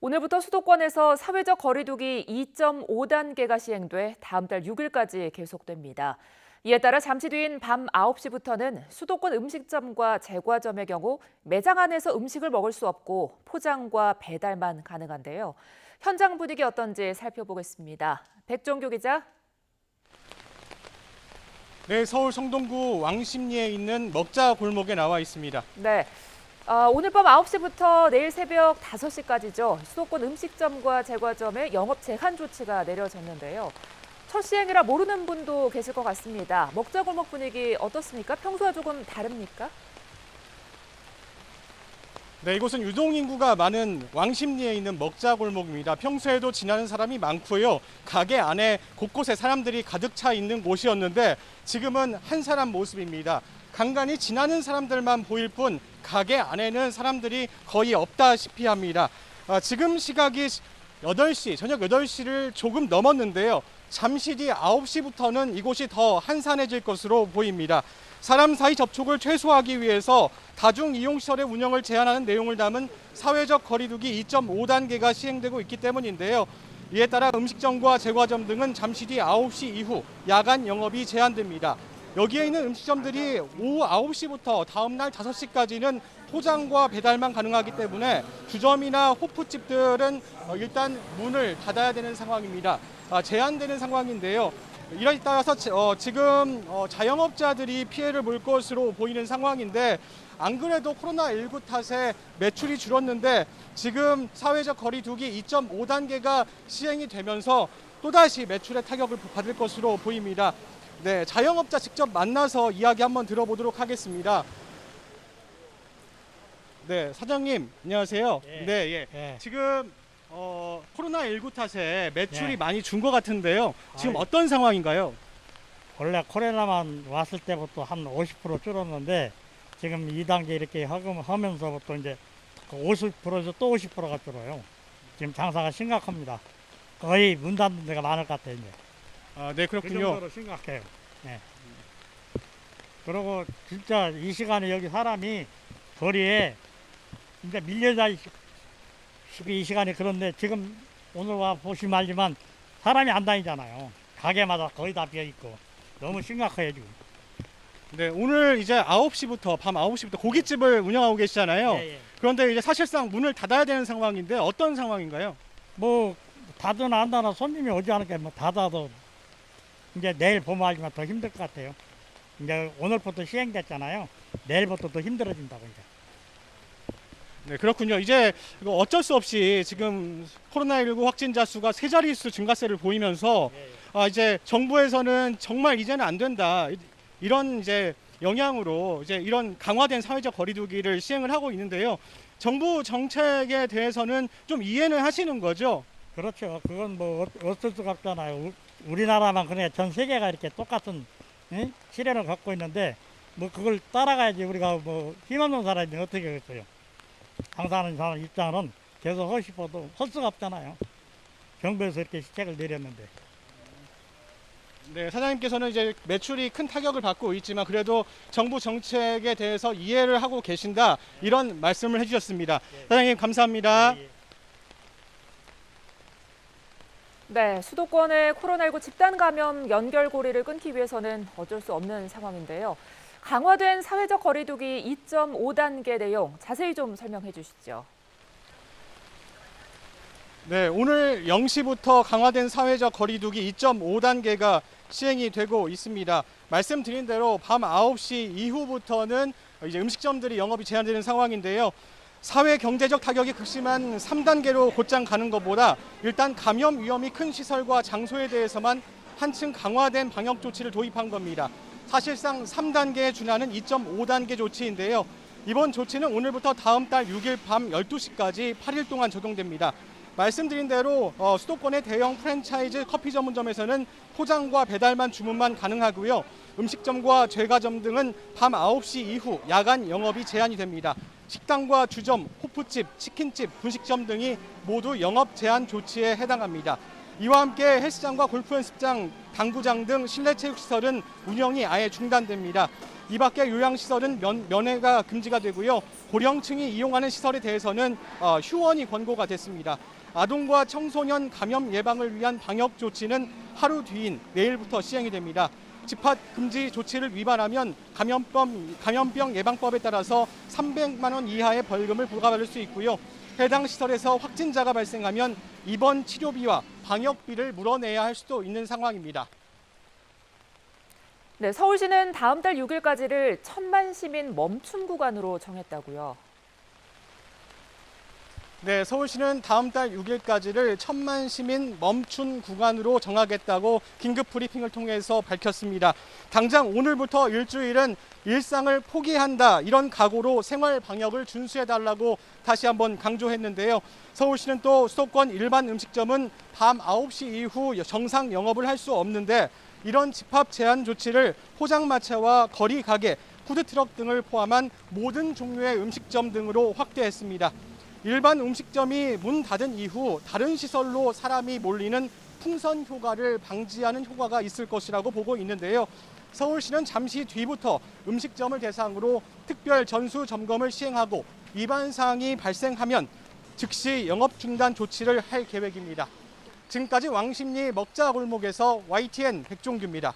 오늘부터 수도권에서 사회적 거리두기 2.5단계가 시행돼 다음 달 6일까지 계속됩니다. 이에 따라 잠시 뒤인 밤 9시부터는 수도권 음식점과 제과점의 경우 매장 안에서 음식을 먹을 수 없고 포장과 배달만 가능한데요. 현장 분위기 어떤지 살펴보겠습니다. 백종규 기자. 네, 서울 성동구 왕십리에 있는 먹자 골목에 나와 있습니다. 네. 오늘 밤 9시부터 내일 새벽 5시까지죠. 수도권 음식점과 제과점에 영업 제한 조치가 내려졌는데요. 첫 시행이라 모르는 분도 계실 것 같습니다. 먹자 골목 분위기 어떻습니까? 평소와 조금 다릅니까? 네, 이곳은 유동인구가 많은 왕십리에 있는 먹자 골목입니다. 평소에도 지나는 사람이 많고요. 가게 안에 곳곳에 사람들이 가득 차 있는 곳이었는데 지금은 한 사람 모습입니다. 간간히 지나는 사람들만 보일 뿐 가게 안에는 사람들이 거의 없다시피 합니다. 지금 시각이 8시, 저녁 8시를 조금 넘었는데요. 잠시 뒤 9시부터는 이곳이 더 한산해질 것으로 보입니다. 사람 사이 접촉을 최소화하기 위해서 다중이용시설의 운영을 제한하는 내용을 담은 사회적 거리두기 2.5단계가 시행되고 있기 때문인데요. 이에 따라 음식점과 제과점 등은 잠시 뒤 9시 이후 야간 영업이 제한됩니다. 여기에 있는 음식점들이 오후 9시부터 다음 날 5시까지는 포장과 배달만 가능하기 때문에 주점이나 호프집들은 일단 문을 닫아야 되는 상황입니다. 제한되는 상황인데요. 이에 따라서 지금 자영업자들이 피해를 볼 것으로 보이는 상황인데 안 그래도 코로나19 탓에 매출이 줄었는데 지금 사회적 거리두기 2.5단계가 시행이 되면서 또다시 매출에 타격을 받을 것으로 보입니다. 네, 자영업자 직접 만나서 이야기 한번 들어보도록 하겠습니다. 네, 사장님 안녕하세요. 예. 네, 예. 예. 지금 코로나19 탓에 매출이 예. 많이 준 것 같은데요. 지금 아이. 어떤 상황인가요? 원래 코로나만 왔을 때부터 한 50% 줄었는데 지금 2단계 이렇게 하면서부터 이제 50%에서 또 50%가 줄어요. 지금 장사가 심각합니다. 거의 문 닫는 데가 많을 것 같아요. 이제. 네, 그 그렇군요. 정도로 심각해요. 네. 그리고 진짜 이 시간에 여기 사람이 거리에 진짜 밀려다 이 시간에 그런데 지금 오늘 와 보시면 알지만 사람이 안 다니잖아요. 가게마다 거의 다 비어 있고 너무 심각해요 지금. 네, 오늘 이제 9시부터 밤 9시부터 고깃집을 운영하고 계시잖아요. 예, 예. 그런데 이제 사실상 문을 닫아야 되는 상황인데 어떤 상황인가요? 뭐 닫으나 안 닫나 손님이 오지 않을까 뭐 닫아도 이제 내일 보면 알지만 더 힘들 것 같아요. 이제 오늘부터 시행됐잖아요. 내일부터 더 힘들어진다고 이제. 네, 그렇군요. 이제 이거 어쩔 수 없이 지금 코로나19 확진자 수가 세 자릿수 증가세를 보이면서 이제 정부에서는 정말 이제는 안 된다. 이런 이제 영향으로 이제 이런 강화된 사회적 거리두기를 시행을 하고 있는데요. 정부 정책에 대해서는 좀 이해는 하시는 거죠? 그렇죠. 그건 뭐 어쩔 수가 없잖아요. 우리나라만 그래 전 세계가 이렇게 똑같은 시련을 갖고 있는데 뭐 그걸 따라가야지 우리가 뭐 힘없는 사람이 어떻게 하겠어요. 장사하는 사람 입장은 계속 하고 싶어도 할 수가 없잖아요. 정부에서 이렇게 시책을 내렸는데. 네, 사장님께서는 이제 매출이 큰 타격을 받고 있지만 그래도 정부 정책에 대해서 이해를 하고 계신다 이런 말씀을 해주셨습니다. 사장님 감사합니다. 네, 수도권의 코로나19 집단 감염 연결고리를 끊기 위해서는 어쩔 수 없는 상황인데요. 강화된 사회적 거리두기 2.5단계 내용 자세히 좀 설명해 주시죠. 네, 오늘 0시부터 강화된 사회적 거리두기 2.5단계가 시행이 되고 있습니다. 말씀드린 대로 밤 9시 이후부터는 이제 음식점들이 영업이 제한되는 상황인데요. 사회 경제적 타격이 극심한 3단계로 곧장 가는 것보다 일단 감염 위험이 큰 시설과 장소에 대해서만 한층 강화된 방역 조치를 도입한 겁니다. 사실상 3단계에 준하는 2.5단계 조치인데요. 이번 조치는 오늘부터 다음 달 6일 밤 12시까지 8일 동안 적용됩니다. 말씀드린 대로 수도권의 대형 프랜차이즈 커피 전문점에서는 포장과 배달만 주문만 가능하고요. 음식점과 제과점 등은 밤 9시 이후 야간 영업이 제한이 됩니다. 식당과 주점, 호프집, 치킨집, 분식점 등이 모두 영업 제한 조치에 해당합니다. 이와 함께 헬스장과 골프 연습장, 당구장 등 실내 체육시설은 운영이 아예 중단됩니다. 이 밖에 요양시설은 면회가 금지가 되고요. 고령층이 이용하는 시설에 대해서는 휴원이 권고가 됐습니다. 아동과 청소년 감염 예방을 위한 방역 조치는 하루 뒤인 내일부터 시행이 됩니다. 집합 금지 조치를 위반하면 감염병 예방법에 따라서 300만 원 이하의 벌금을 부과받을 수 있고요. 해당 시설에서 확진자가 발생하면 입원 치료비와 방역비를 물어내야 할 수도 있는 상황입니다. 네, 서울시는 다음 달 6일까지를 1000만 시민 멈춤 구간으로 정했다고요. 네, 서울시는 다음 달 6일까지를 1000만 시민 멈춘 구간으로 정하겠다고 긴급 브리핑을 통해서 밝혔습니다. 당장 오늘부터 일주일은 일상을 포기한다, 이런 각오로 생활 방역을 준수해달라고 다시 한번 강조했는데요. 서울시는 또 수도권 일반 음식점은 밤 9시 이후 정상 영업을 할 수 없는데 이런 집합 제한 조치를 포장마차와 거리 가게, 푸드트럭 등을 포함한 모든 종류의 음식점 등으로 확대했습니다. 일반 음식점이 문 닫은 이후 다른 시설로 사람이 몰리는 풍선 효과를 방지하는 효과가 있을 것이라고 보고 있는데요. 서울시는 잠시 뒤부터 음식점을 대상으로 특별 전수 점검을 시행하고 위반 사항이 발생하면 즉시 영업 중단 조치를 할 계획입니다. 지금까지 왕십리 먹자골목에서 YTN 백종규입니다.